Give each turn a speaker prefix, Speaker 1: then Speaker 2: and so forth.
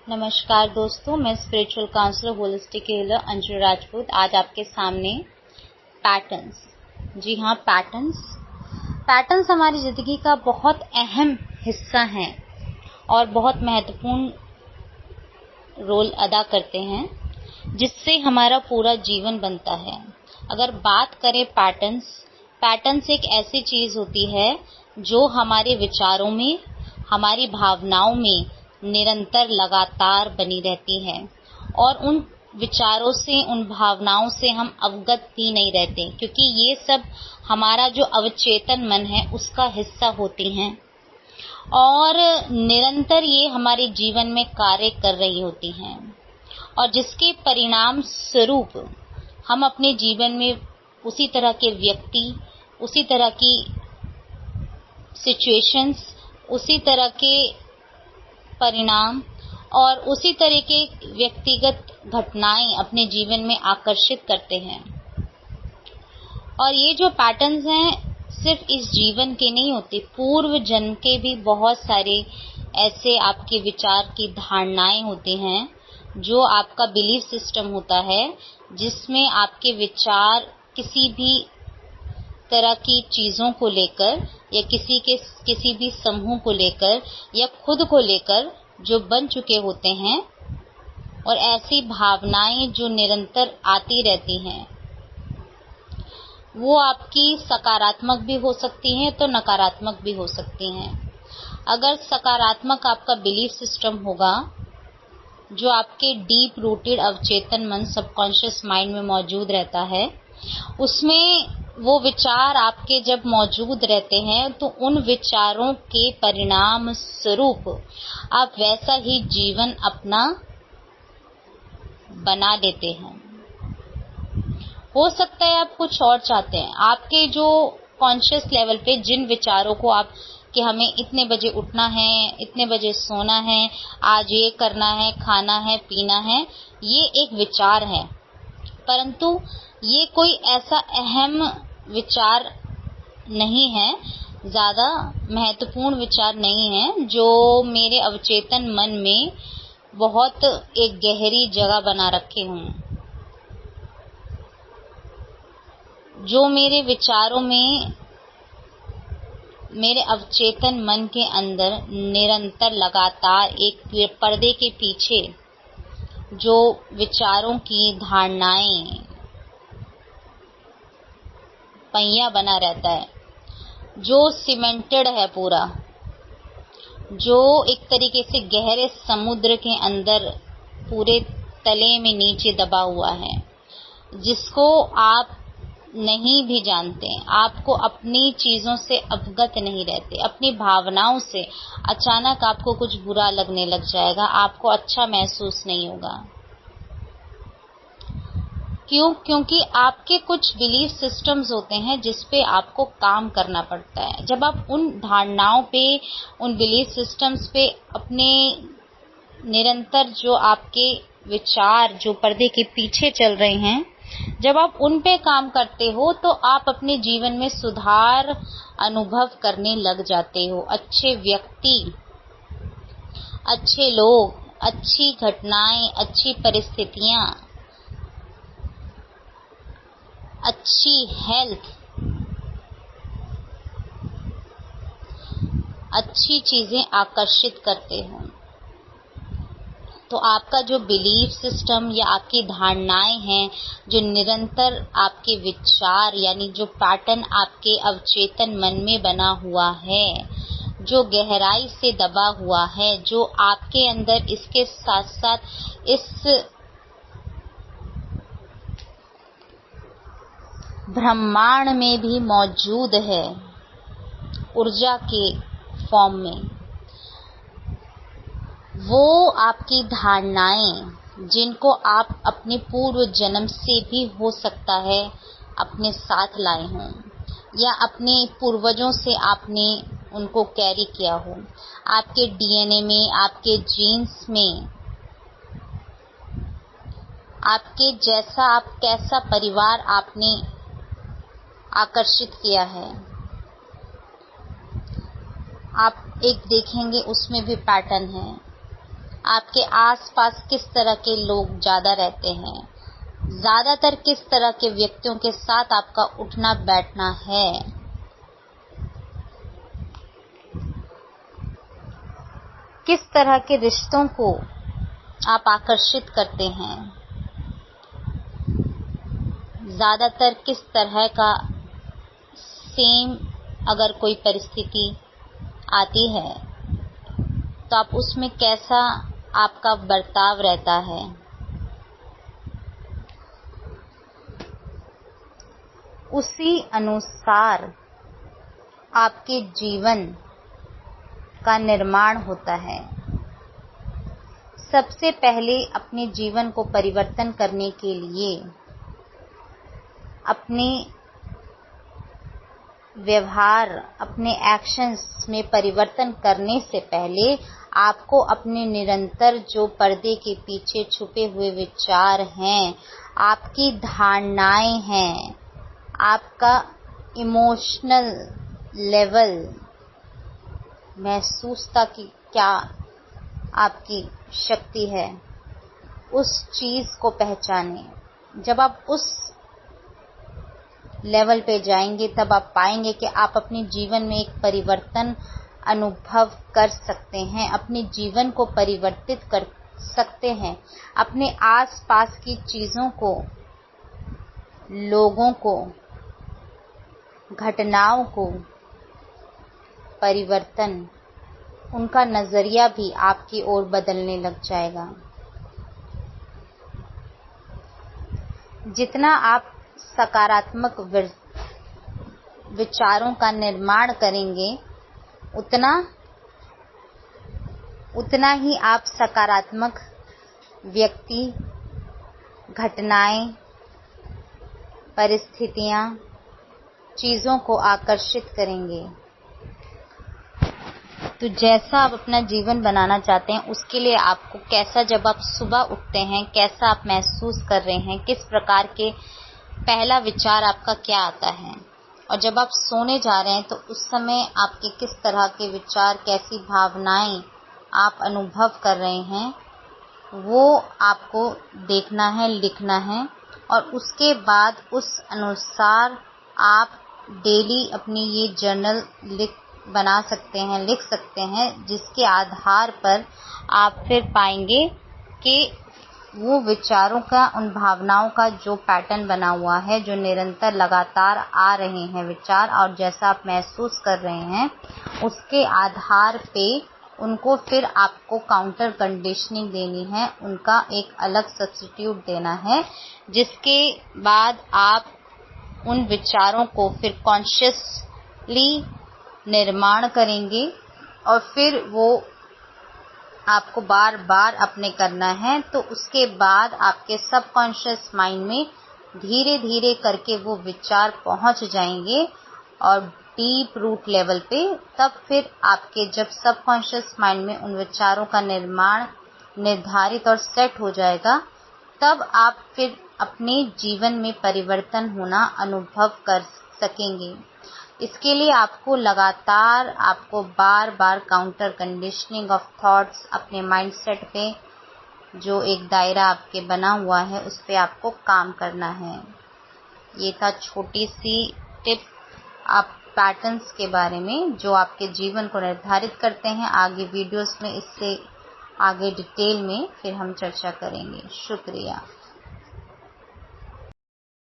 Speaker 1: नमस्कार दोस्तों, मैं spiritual counsellor holistic healer Anju Rajput आज आपके सामने पैटर्न्स। जी हाँ, पैटर्न्स हमारी ज़िंदगी का बहुत अहम हिस्सा हैं और बहुत महत्वपूर्ण रोल अदा करते हैं, जिससे हमारा पूरा जीवन बनता है। अगर बात करें पैटर्न्स एक ऐसी चीज़ होती है जो हमारे विचारों में, हमारी भावनाओं में निरंतर लगातार बनी रहती है और उन विचारों से, उन भावनाओं से हम अवगत भी नहीं रहते, क्योंकि ये सब हमारा जो अवचेतन मन है उसका हिस्सा होती हैं और निरंतर ये हमारे जीवन में कार्य कर रही होती हैं और जिसके परिणाम स्वरूप हम अपने जीवन में उसी तरह के व्यक्ति, उसी तरह की सिचुएशंस, उसी तरह के परिणाम और उसी तरह के व्यक्तिगत घटनाएं अपने जीवन में आकर्षित करते हैं। और ये जो पैटर्न्स हैं सिर्फ इस जीवन के नहीं होते, पूर्व जन्म के भी बहुत सारे ऐसे आपके विचार की धारणाएं होती हैं, जो आपका बिलीफ सिस्टम होता है, जिसमें आपके विचार किसी भी तरह की चीज़ों को लेकर या किसी भी समूह को लेकर या खुद को लेकर जो बन चुके होते हैं, और ऐसी भावनाएं जो निरंतर आती रहती हैं, वो आपकी सकारात्मक भी हो सकती हैं तो नकारात्मक भी हो सकती हैं। अगर सकारात्मक आपका बिलीफ सिस्टम होगा, जो आपके डीप रूटेड अवचेतन मन, सबकॉन्शियस माइंड में मौजूद रहता है, उसमें वो विचार आपके जब मौजूद रहते हैं तो उन विचारों के परिणाम स्वरूप आप वैसा ही जीवन अपना बना लेते हैं। हो सकता है आप कुछ और चाहते हैं। आपके जो कॉन्शियस लेवल पे जिन विचारों को आप कि हमें इतने बजे उठना है, इतने बजे सोना है, आज ये करना है, खाना है, पीना है, ये एक विचार है, परंतु ये कोई ऐसा अहम विचार नहीं है, ज़्यादा महत्वपूर्ण विचार नहीं है, जो मेरे अवचेतन मन में बहुत एक गहरी जगह बना रखे हों, जो मेरे विचारों में, मेरे अवचेतन मन के अंदर निरंतर लगातार एक पर्दे के पीछे जो विचारों की धारणाएं पहिया बना रहता है, जो सीमेंटेड है पूरा, जो एक तरीके से गहरे समुद्र के अंदर पूरे तले में नीचे दबा हुआ है, जिसको आप नहीं भी जानते, आपको अपनी चीज़ों से अवगत नहीं रहते, अपनी भावनाओं से अचानक आपको कुछ बुरा लगने लग जाएगा, आपको अच्छा महसूस नहीं होगा। क्योंकि आपके कुछ बिलीफ सिस्टम्स होते हैं जिस पे आपको काम करना पड़ता है। जब आप उन धारणाओं पे, उन बिलीफ सिस्टम्स पे अपने निरंतर जो आपके विचार जो पर्दे के पीछे चल रहे हैं, जब आप उन पे काम करते हो तो आप अपने जीवन में सुधार अनुभव करने लग जाते हो। अच्छे व्यक्ति, अच्छे लोग, अच्छी घटनाएं, अच्छी परिस्थितियां, अच्छी हेल्थ, अच्छी चीजें आकर्षित करते हो। तो आपका जो बिलीफ सिस्टम या आपकी धारणाएं हैं, जो निरंतर आपके विचार यानी जो पैटर्न आपके अवचेतन मन में बना हुआ है, जो गहराई से दबा हुआ है, जो आपके अंदर इसके साथ साथ इस ब्रह्मांड में भी मौजूद है, ऊर्जा के फॉर्म में, वो आपकी धारणाएं जिनको आप अपने पूर्व जन्म से भी हो सकता है अपने साथ लाए हों, या अपने पूर्वजों से आपने उनको कैरी किया हो, आपके डीएनए में, आपके जीन्स में, आपके जैसा आप कैसा परिवार आपने आकर्षित किया है, आप एक देखेंगे उसमें भी पैटर्न है। आपके आसपास किस तरह के लोग ज़्यादा रहते हैं, ज़्यादातर किस तरह के व्यक्तियों के साथ आपका उठना बैठना है, किस तरह के रिश्तों को आप आकर्षित करते हैं, ज़्यादातर किस तरह का सेम अगर कोई परिस्थिति आती है तो आप उसमें कैसा आपका बर्ताव रहता है। उसी अनुसार आपके जीवन का निर्माण होता है। सबसे पहले अपने जीवन को परिवर्तन करने के लिए अपने व्यवहार, अपने एक्शंस में परिवर्तन करने से पहले आपको अपने निरंतर जो पर्दे के पीछे छुपे हुए विचार हैं, आपकी धारणाएं हैं, आपका इमोशनल लेवल, महसूसता की क्या आपकी शक्ति है, उस चीज को पहचानें। जब आप उस लेवल पे जाएंगे तब आप पाएंगे कि आप अपने जीवन में एक परिवर्तन अनुभव कर सकते हैं, अपने जीवन को परिवर्तित कर सकते हैं, अपने आसपास की चीजों को, लोगों को, घटनाओं को परिवर्तन, उनका नजरिया भी आपकी ओर बदलने लग जाएगा। जितना आप सकारात्मक विचारों का निर्माण करेंगे उतना ही आप सकारात्मक व्यक्ति, घटनाएं, परिस्थितियां, चीजों को आकर्षित करेंगे। तो जैसा आप अपना जीवन बनाना चाहते हैं उसके लिए आपको कैसा, जब आप सुबह उठते हैं कैसा आप महसूस कर रहे हैं, किस प्रकार के पहला विचार आपका क्या आता है, और जब आप सोने जा रहे हैं तो उस समय आपके किस तरह के विचार, कैसी भावनाएं आप अनुभव कर रहे हैं, वो आपको देखना है, लिखना है। और उसके बाद उस अनुसार आप डेली अपनी ये जर्नल बना सकते हैं, लिख सकते हैं, जिसके आधार पर आप फिर पाएंगे कि वो विचारों का, उन भावनाओं का जो पैटर्न बना हुआ है, जो निरंतर लगातार आ रहे हैं विचार, और जैसा आप महसूस कर रहे हैं उसके आधार पे उनको फिर आपको काउंटर कंडीशनिंग देनी है, उनका एक अलग सब्स्टिट्यूट देना है, जिसके बाद आप उन विचारों को फिर कॉन्शियसली निर्माण करेंगे और फिर वो आपको बार बार अपने करना है। तो उसके बाद आपके सबकॉन्शियस माइंड में धीरे धीरे करके वो विचार पहुंच जाएंगे और डीप रूट लेवल पे। तब फिर आपके जब सबकॉन्शियस माइंड में उन विचारों का निर्माण निर्धारित और सेट हो जाएगा, तब आप फिर अपने जीवन में परिवर्तन होना अनुभव कर सकेंगे। इसके लिए आपको लगातार, आपको बार बार काउंटर कंडीशनिंग ऑफ थॉट्स, अपने माइंडसेट पे जो एक दायरा आपके बना हुआ है उस पे आपको काम करना है। ये था छोटी सी टिप आप पैटर्न्स के बारे में जो आपके जीवन को निर्धारित करते हैं। आगे वीडियोस में इससे आगे डिटेल में फिर हम चर्चा करेंगे। शुक्रिया।